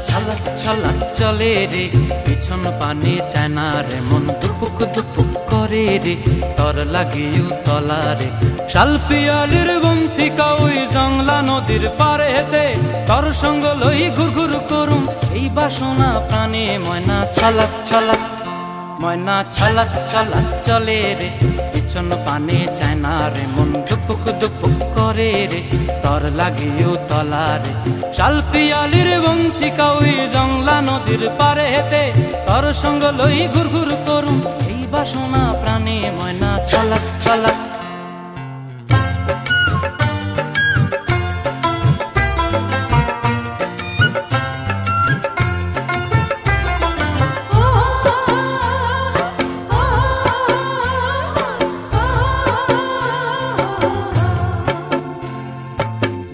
ছলক ছলক চলে রে, পিছন পানে চায় না রে, মন দুপুক দুপুক করে রে, তর লাগিও তলা রে। শাল পিয়ালির বন্থিকা ওই জংলা নদীর পারে হেতে, তর সঙ্গ লই ঘুর ঘুর করুম এই বাসনা প্রাণে। ময়না ছলক ছলক, ময়না ছলক ছলক চলে রে, পিছন পানে চায় না রে, মন দুপুক দুপুক করে রে, তর লাগিও তলা রে। শাল পিয়ালির বন্থিকা ওই জংলা নদীর পারে হেতে, তর সঙ্গ লই ঘুর ঘুর করুম এই বাসনা প্রাণে। ময়না ছলক ছলক।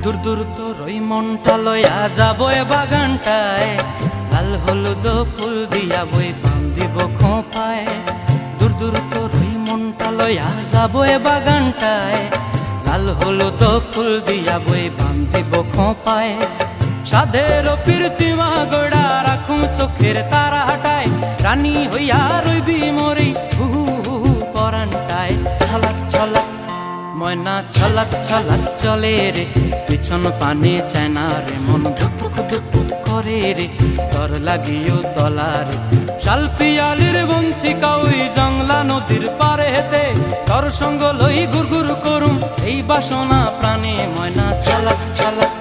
দূর দূর তোর ওই মনটা লয়া যাবো এ বাগানটায়, লাল হলুদ ফুল দিয়া বই বান্ধিব খোঁপায়। দূর দূর তোর ওই মনটা লয়া যাবো এ বাগানটায়, লাল হলুদ ফুল দিয়া বই বান্ধিব খোঁপায়। সাধের প্রীতিমা গোড়া রাখুম চোখের তারা হাটায়, রানী হইয়া রইবি মরি হু হু পরানটায়। ছলক ছলক, ময়না ছলক ছলক চলে রে, পিছন পানে চায় না রে, মন দুপুক দুপুক করে রে, তর লাগিও তলা রে। শাল পিয়ালির বন্থিকা ওই জংলা নদীর পারে হেতে, তর সঙ্গ লই ঘুর ঘুর করুম এই বাসনা প্রাণে। ময়না ছলক ছলক।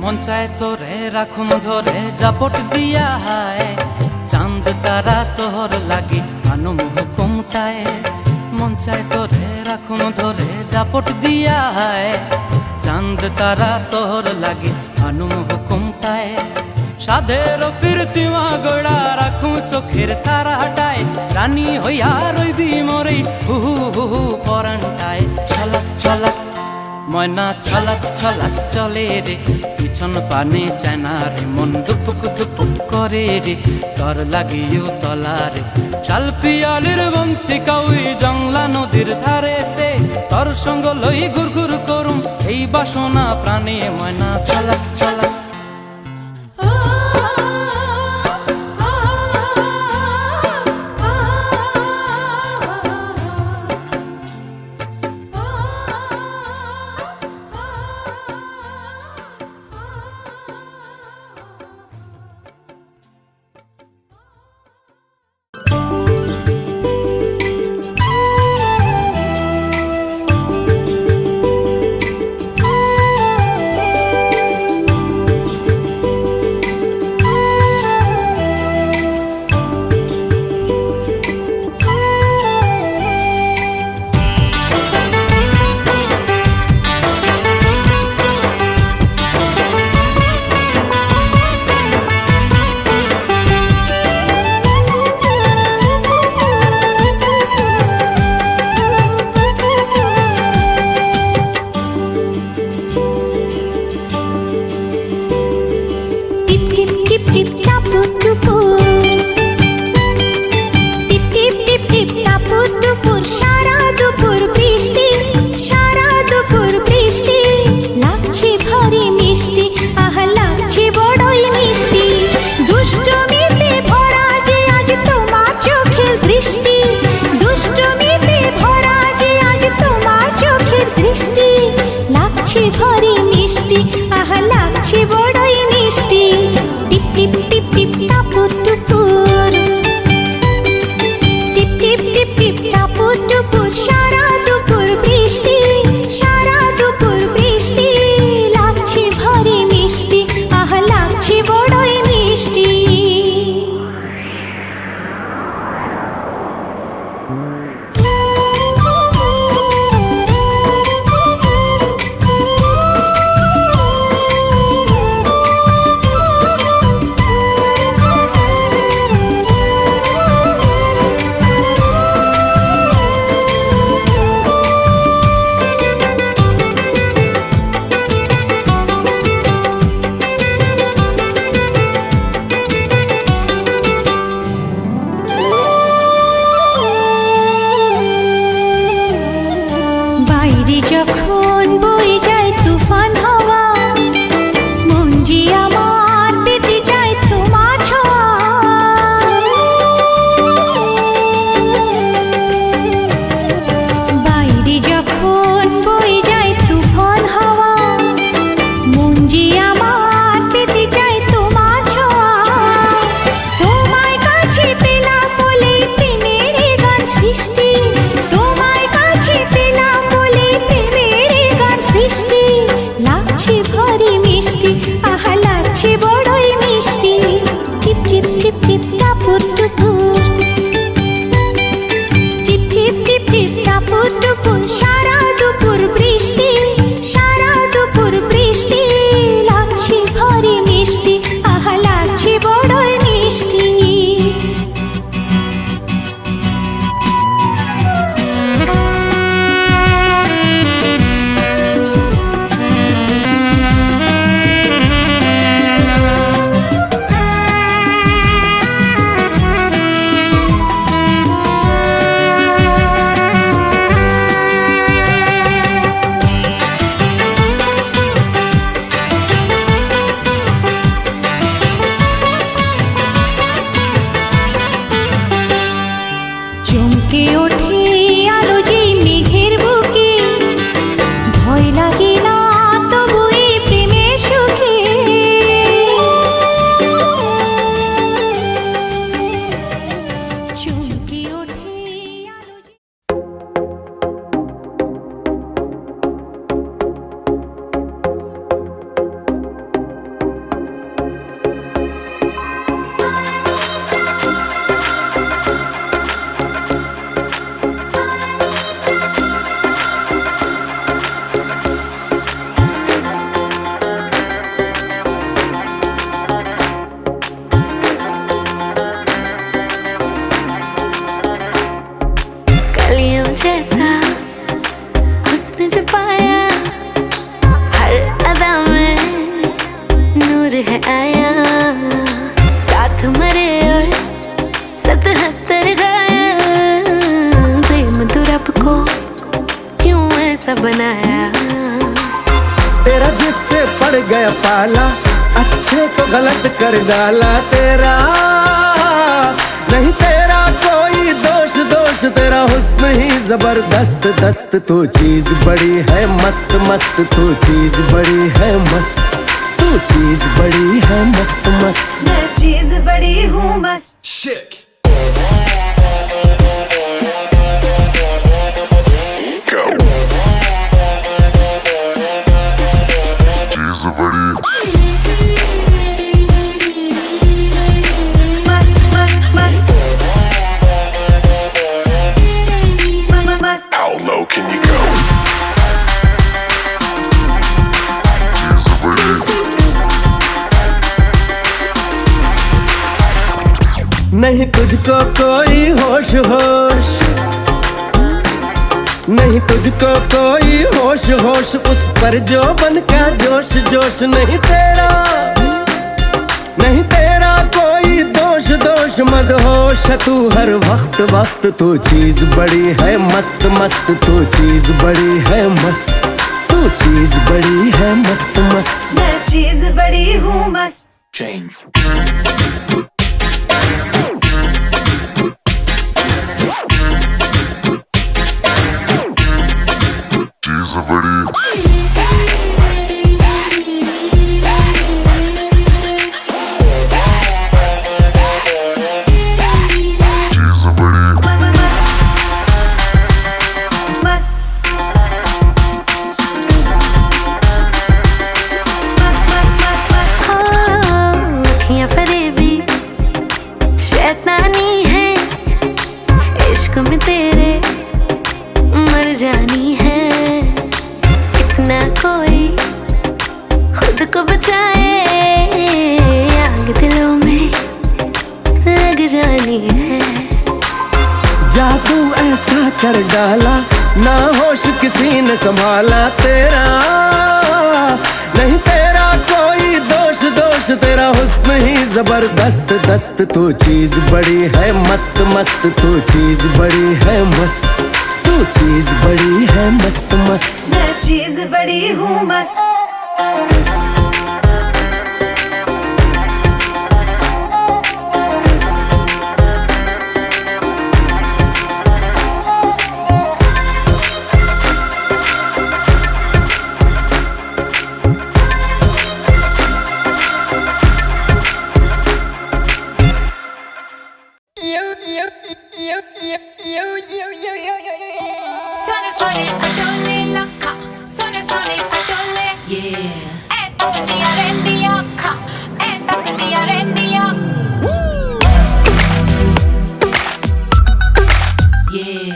মন চায় তোরে রাখুম ধরে জাপট দিয়া হায়, চাঁদ তারা তোর লাগি আনুম হুকুমটায়। মন চায় তোরে রাখুম ধরে জাপট দিয়া হায়, চাঁদ তারা তোর লাগি আনুম হুকুমটায়। সাধের প্রীতিমা গোড়া রাখুম চোখের তারা হাটায়, রানী হইয়া রইবি মরি হু হু পরানটায়। ছলক ছলক, ময়না ছলক ছলক চলে রে, পিছন পানে চায় না রে, মন দুপুক দুপুক করে রে, তর লাগিও তলা রে। শাল পিয়ালির বন্থিকা ওই জংলা নদীর ধারেতে, তর সঙ্গ লই ঘুর ঘুর করুম এই বাসনা প্রাণে। ময়না ছলক ছলক। আহা লাগছে বড়ই মিষ্টি, টিপ টিপ টিপ টিপ টাপুর বৃষ্টি লাগছে ভারী মিষ্টি, আহা লাগছে বড়ই মিষ্টি। চমকে ওঠে আলো যেই মেঘের বুকে, ভয় লাগে না তবু এই প্রেমের সুখে। চমকে ওঠে আলো कलियों जैसा हुस्न जो पाया, हर अदा में नूर है आया। साथ मरे और 77 गाया, प्रेम तो रब को क्यों ऐसा बनाया। तेरा जिससे पड़ गया पाला, अच्छे को गलत कर डाला। तेरा नहीं तेरा कोई दोष, दोष तेरा हुस्न ही जबरदस्त दस्त। तू चीज बड़ी है मस्त मस्त, तू चीज बड़ी है मस्त, तू चीज बड़ी है मस्त मस्त। मैं चीज बड़ी हूँ बस। Shit. How low can you go? नहीं तुझको कोई होश होश, नहीं तुझको कोई होश होश, उस पर जो बन का जोश जोश। नहीं तेरा नहीं तेरा कोई दोष दोष, मदहोश तू हर वक्त वक्त। तू चीज बड़ी है मस्त मस्त, तू चीज बड़ी है मस्त, तू चीज बड़ी है मस्त मस्त। मैं चीज बड़ी हूँ बस। Change. She's a pretty. में तेरे मर जानी है, इतना कोई खुद को बचाए, आग दिलों में लग जानी है। जादू ऐसा कर डाला, ना होश किसी ने संभाला। तेरा नहीं तेरा कोई दोष दोष, तेरा हुस्न ही जबरदस्त दस्त। तू चीज बड़ी है मस्त मस्त, तू चीज बड़ी है मस्त, तू चीज बड़ी है मस्त मस्त। मैं चीज बड़ी हूँ बस। Sono a dole locca, sono a dole, yeah. Tocca di rendi occa, tocca di rendi occa, yeah.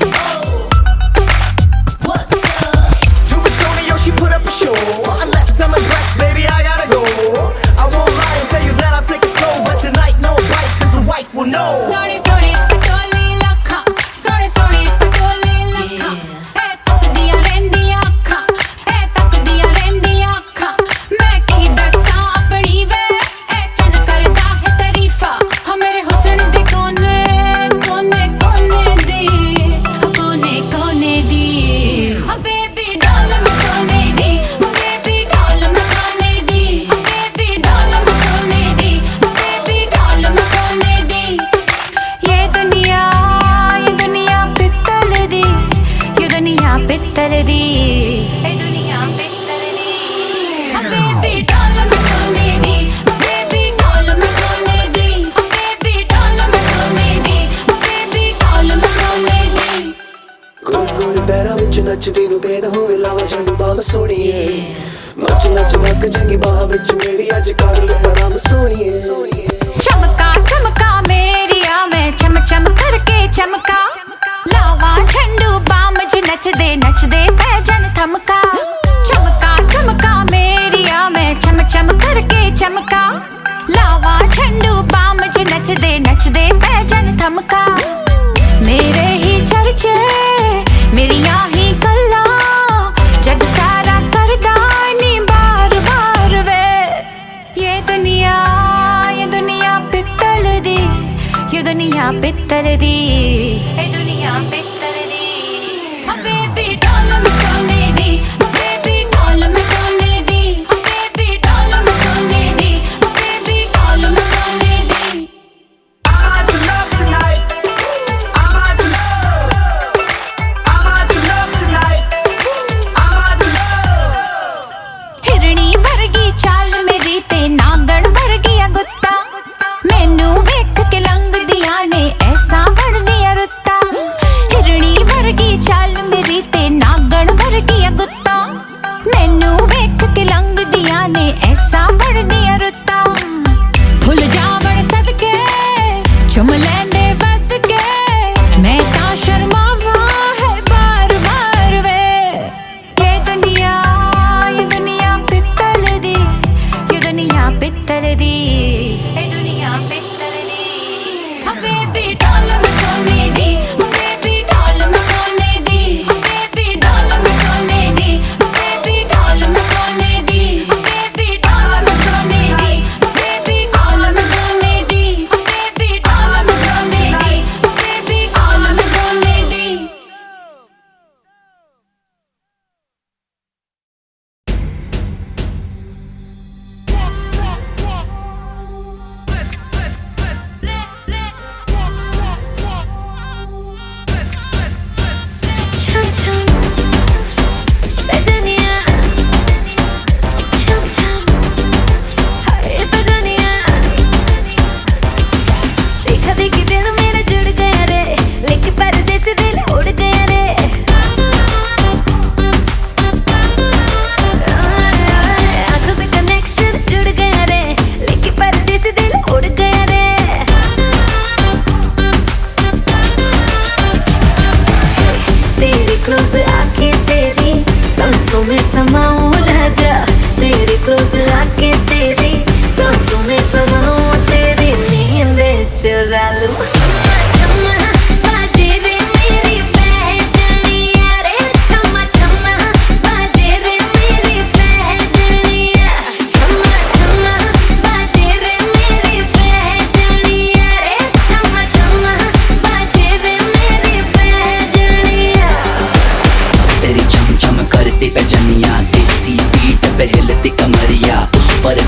Oh, what's up? सोनिए नच नच थक जाएगी बाह विच मेरी अज कर ले आराम सोनिए चमका चमका मेरिया मैं चम चम करके चमका लावा झंडू बाम ज नचदे पैजन थमका चमका चमका मेरिया मैं चम चम करके चमका लावा झंडू बाम ज नचदे पैजन थमका मेरे ही चर्चे मेरिया ही गल्ला जग सारा करदा नी बार बार वे ये दुनिया पित्तल दी ये दुनिया पित्तल दी ये दुनिया पित्तल दी बेबी डॉल में सोने दी बेबी डॉल में सोने दी बेबी डॉल में सोने दी बेबी डॉल में सोने दी हिरणी वर्गी चाल मेरी ते नागण वर्गी गुत्ता मैनू वेख के लंघ दिया ने ऐसा बन दिया रुत्ता हिरणी वर्गी चाल मेरी ते नागण वर्गी गुत्ता मैनू वेख के लंघ दिया ने ऐसा बन दिया रुत्ता भुल जावण सदके चुम लैंदे बद के मैं ता शर्मावा है बार बार वे ये दुनिया पित्तल दी ये दुनिया पित्तल दी ये दुनिया पित्तल दी बेबी डॉल में सोने दी बेबी डॉल में सोने दी बेबी डॉल में सोने दी बेबी डॉल में सोने दी बेबी डॉल में सोने दी बेबी डॉल में सोने दी बेबी डॉल में सोने दी बेबी डॉल में सोने दी छम छम बजनिया छम छम हाय बजनिया देखा देखी दिल मेरा जुड़ गया रे लेके पर्दे से दिल उड़ गया रे आंखों से कनेक्शन जुड़ गया रे लेके पर्दे से दिल उड़ गया रे तेरे क्लोज आके तेरी सांसों में समाऊं राजा तेरे क्लोज आके तेरी सांसों में समाऊं तेरी नींद चुरा लूं छम्मा बाजे रे मेरी पैजनिया रे छम्मा छम्मा बाजे रे मेरी पैजनिया छम्मा छम्मा बाजे रे मेरी पैजनिया रे छम्मा छम्मा बाजे रे मेरी पैजनिया तेरी चम चम करती पैजनिया देसी बीट पे हिलती कमरिया उस पर